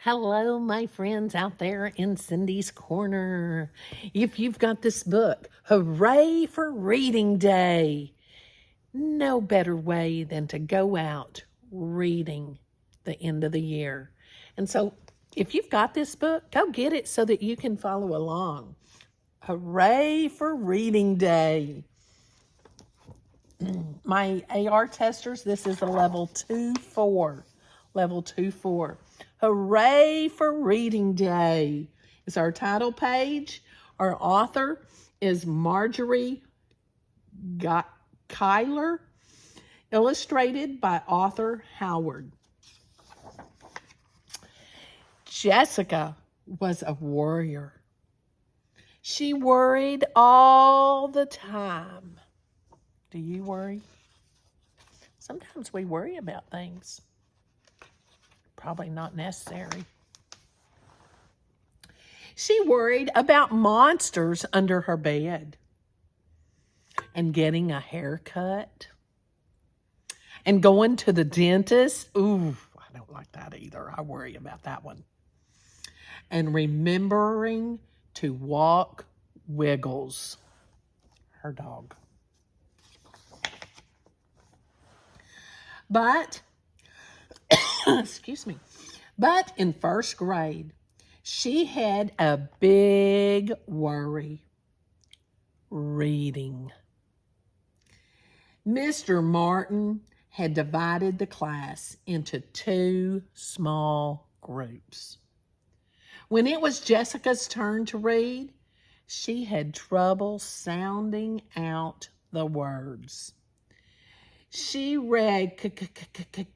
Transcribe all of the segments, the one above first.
Hello, my friends out there in Cindy's Corner. If you've got this book, hooray for reading day. No better way than to go out reading the end of the year. And so if you've got this book, go get it so that you can follow along. Hooray for reading day. My AR testers, this is a level 2-4. Level 2-4. Hooray for reading day is our title page. Our author is Margery Cuyler, illustrated by author Howard. Jessica was a warrior. She worried all the time. Do you worry? Sometimes we worry about things. Probably not necessary. She worried about monsters under her bed and getting a haircut and going to the dentist. Ooh, I don't like that either. I worry about that one. And remembering to walk Wiggles, her dog. But excuse me. But in first grade, she had a big worry. Reading. Mr. Martin had divided the class into 2 small groups. When it was Jessica's turn to read, she had trouble sounding out the words. She read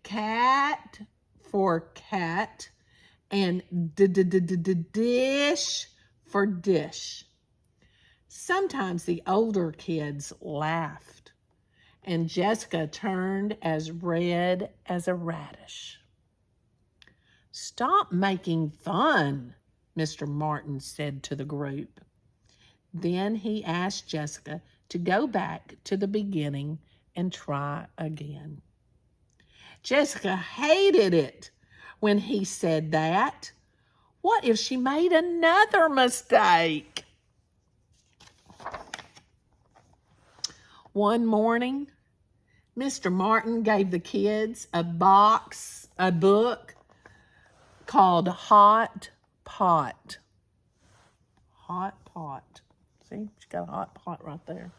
cat for cat and dish for dish. Sometimes the older kids laughed, and Jessica turned as red as a radish. "Stop making fun," Mr. Martin said to the group. Then he asked Jessica to go back to the beginning and try again. Jessica hated it when he said that. What if she made another mistake? One morning, Mr. Martin gave the kids a book called Hot Pot. Hot Pot. See, she's got a hot pot right there.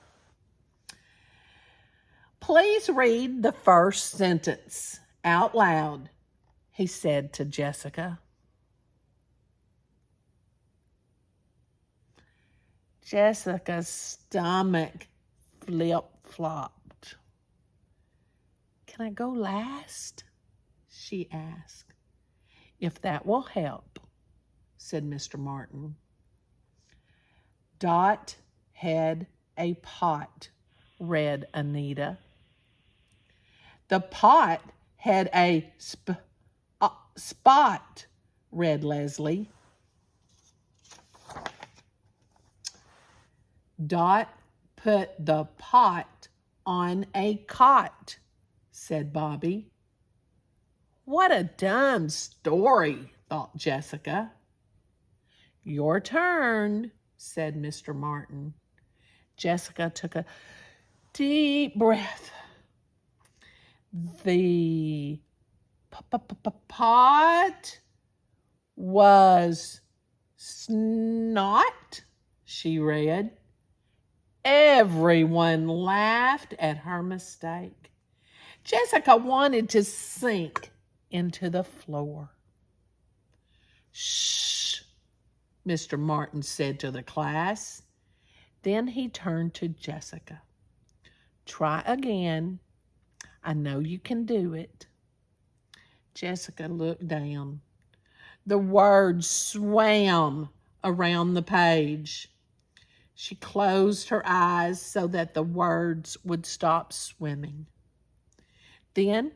"Please read the first sentence out loud," he said to Jessica. Jessica's stomach flip-flopped. "Can I go last?" she asked. "If that will help," said Mr. Martin. "Dot had a pot," read Anita. "The pot had a spot," read Leslie. "Dot put the pot on a cot," said Bobby. "What a dumb story," thought Jessica. "Your turn," said Mr. Martin. Jessica took a deep breath. "The pot was snot," she read. Everyone laughed at her mistake. Jessica wanted to sink into the floor. "Shh," Mr. Martin said to the class. Then he turned to Jessica. "Try again. I know you can do it." Jessica looked down. The words swam around the page. She closed her eyes so that the words would stop swimming. Then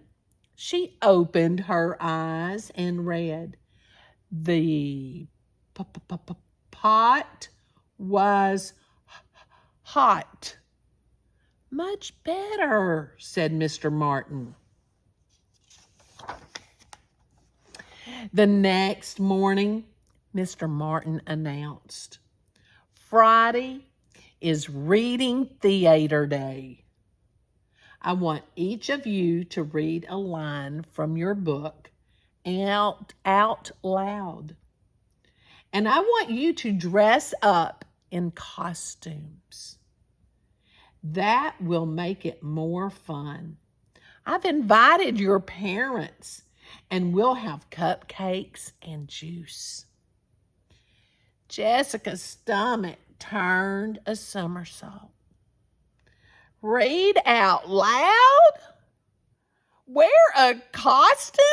she opened her eyes and read, "The pot was hot." "Much better," said Mr. Martin. The next morning, Mr. Martin announced, Friday is reading theater day. I want each of you to read a line from your book out loud. And I want you to dress up in costumes. That will make it more fun. I've invited your parents, and we'll have cupcakes and juice. Jessica's stomach turned a somersault. Read out loud? Wear a costume?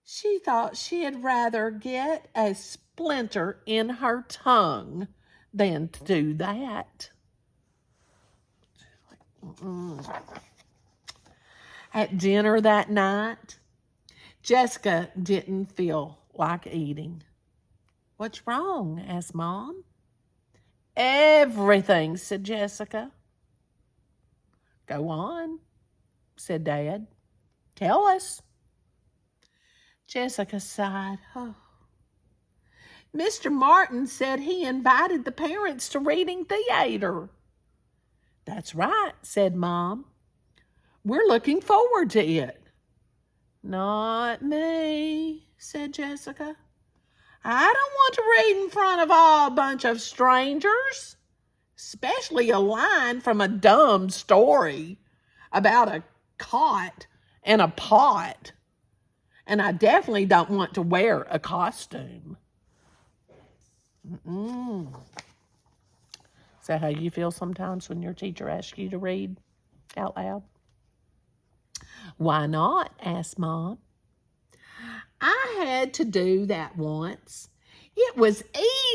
She thought she'd rather get a splinter in her tongue than to do that. At dinner that night, Jessica didn't feel like eating. What's wrong? Asked Mom. Everything, said Jessica. Go on, said Dad. Tell us. Jessica sighed. Oh. Mr. Martin said he invited the parents to reading theater. That's right, said Mom. We're looking forward to it. Not me, said Jessica. I don't want to read in front of a bunch of strangers, especially a line from a dumb story about a cot and a pot. And I definitely don't want to wear a costume. Is that how you feel sometimes when your teacher asks you to read out loud? Why not? Asked Mom. I had to do that once. It was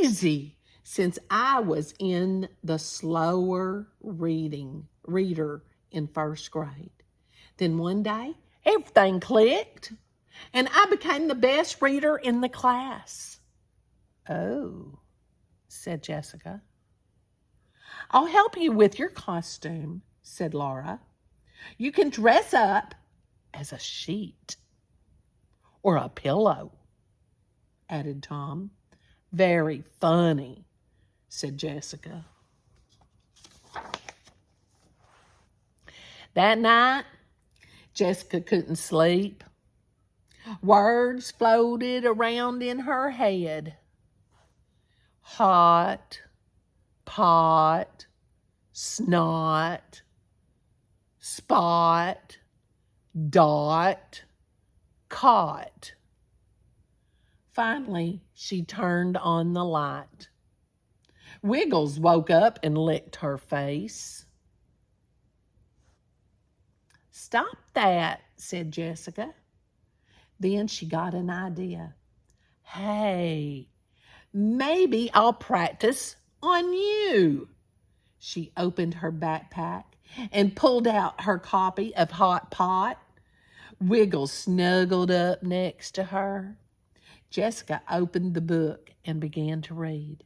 easy since I was in the slower reader in first grade. Then one day, everything clicked, and I became the best reader in the class. Oh, said Jessica. I'll help you with your costume, said Laura. You can dress up as a sheet or a pillow, added Tom. Very funny, said Jessica. That night, Jessica couldn't sleep. Words floated around in her head. Hot, pot, snot, spot, dot, caught. Finally, she turned on the light. Wiggles woke up and licked her face. Stop that, said Jessica. Then she got an idea. Hey, maybe I'll practice on you. She opened her backpack and pulled out her copy of Hot Pot. Wiggles snuggled up next to her. Jessica opened the book and began to read.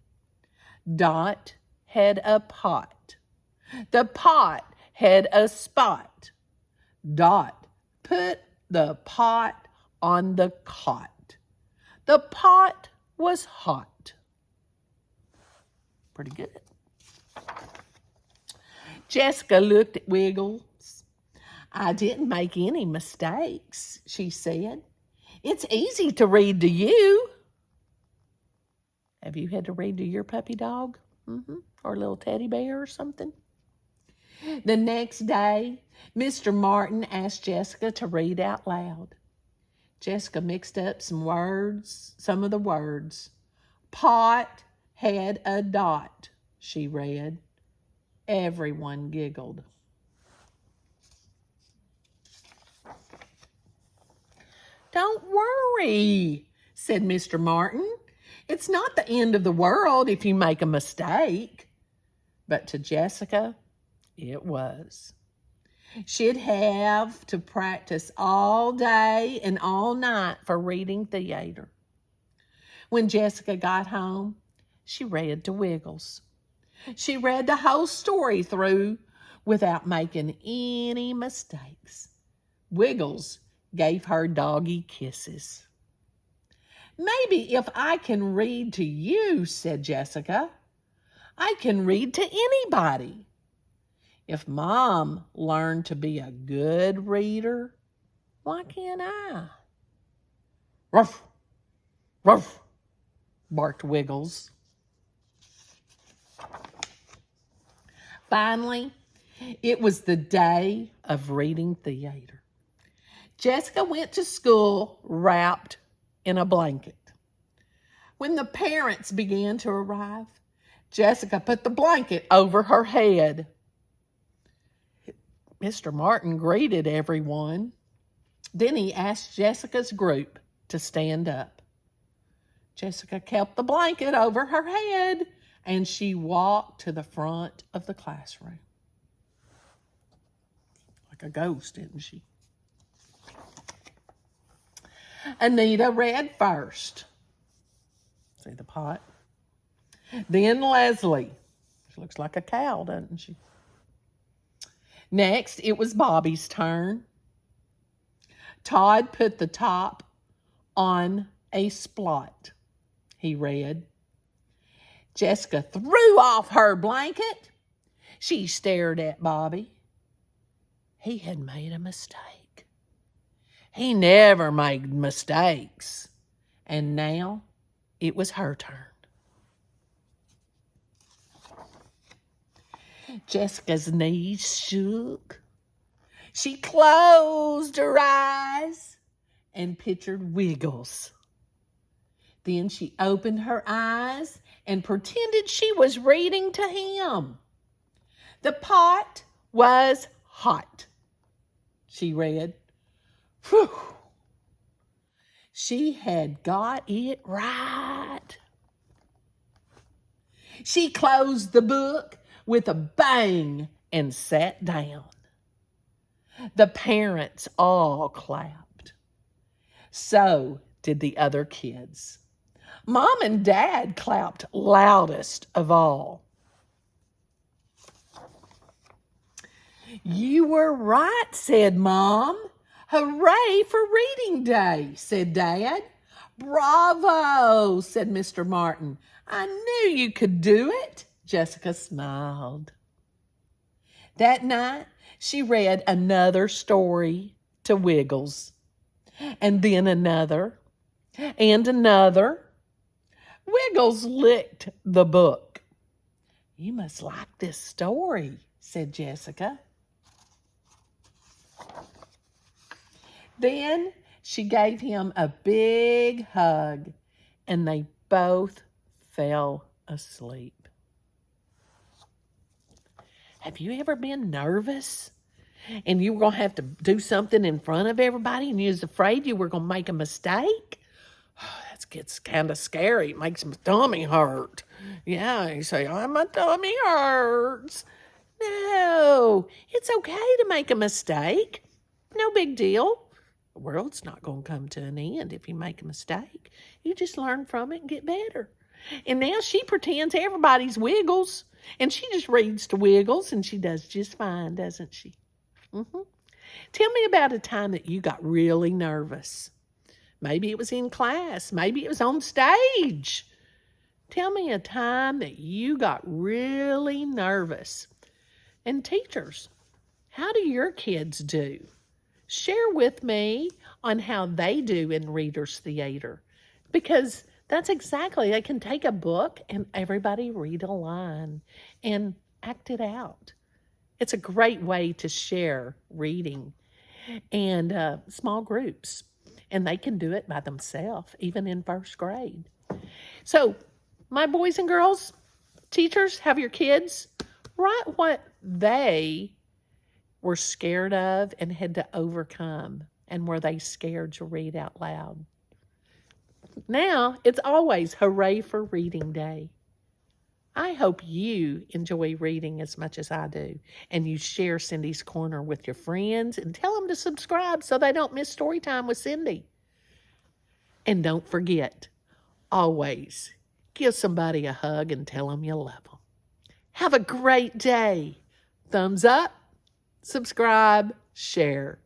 Dot had a pot. The pot had a spot. Dot put the pot on the cot. The pot was hot. Pretty good. Jessica looked at Wiggles. I didn't make any mistakes, she said. It's easy to read to you. Have you had to read to your puppy dog? Or a little teddy bear or something? The next day, Mr. Martin asked Jessica to read out loud. Jessica mixed up some of the words. Pot had a dot, she read. Everyone giggled. Don't worry, said Mr. Martin. It's not the end of the world if you make a mistake. But to Jessica, it was. She'd have to practice all day and all night for reading theater. When Jessica got home, she read to Wiggles. She read the whole story through without making any mistakes. Wiggles gave her doggy kisses. "Maybe if I can read to you," said Jessica, "I can read to anybody. If Mom learned to be a good reader, why can't I?" "Ruff, ruff," barked Wiggles. Finally, it was the day of reading theater. Jessica went to school wrapped in a blanket. When the parents began to arrive, Jessica put the blanket over her head. Mr. Martin greeted everyone. Then he asked Jessica's group to stand up. Jessica kept the blanket over her head, and she walked to the front of the classroom. Like a ghost, didn't she? Anita read first. See the pot? Then Leslie. She looks like a cow, doesn't she? Next, it was Bobby's turn. Todd put the top on a splot. He read. Jessica threw off her blanket. She stared at Bobby. He had made a mistake. He never made mistakes. And now it was her turn. Jessica's knees shook. She closed her eyes and pictured Wiggles. Then she opened her eyes and pretended she was reading to him. The pot was hot. She read. Whew. She had got it right. She closed the book with a bang and sat down. The parents all clapped. So did the other kids. Mom and Dad clapped loudest of all. "You were right," said Mom. "Hooray for reading day," said Dad. "Bravo," said Mr. Martin. "I knew you could do it." Jessica smiled. That night, she read another story to Wiggles, and then another, and another. Wiggles licked the book. "You must like this story," said Jessica. Then she gave him a big hug, and they both fell asleep. Have you ever been nervous and you were going to have to do something in front of everybody and you was afraid you were going to make a mistake? That gets kind of scary. It makes my tummy hurt. Yeah, you say, "Oh, my tummy hurts." No, it's okay to make a mistake. No big deal. The world's not going to come to an end if you make a mistake. You just learn from it and get better. And now she pretends everybody's Wiggles, and she just reads to Wiggles, and she does just fine, doesn't she? Tell me about a time that you got really nervous. Maybe it was in class. Maybe it was on stage. Tell me a time that you got really nervous. And teachers, how do your kids do? Share with me on how they do in Reader's Theater, because that's exactly, they can take a book and everybody read a line and act it out. It's a great way to share reading and small groups, and they can do it by themselves, even in first grade. So, my boys and girls, teachers, have your kids write what they were scared of and had to overcome, and were they scared to read out loud. Now, it's always Hooray for Reading Day. I hope you enjoy reading as much as I do, and you share Cindy's Corner with your friends and tell them to subscribe so they don't miss Storytime with Cindy. And don't forget, always give somebody a hug and tell them you love them. Have a great day. Thumbs up, subscribe, share.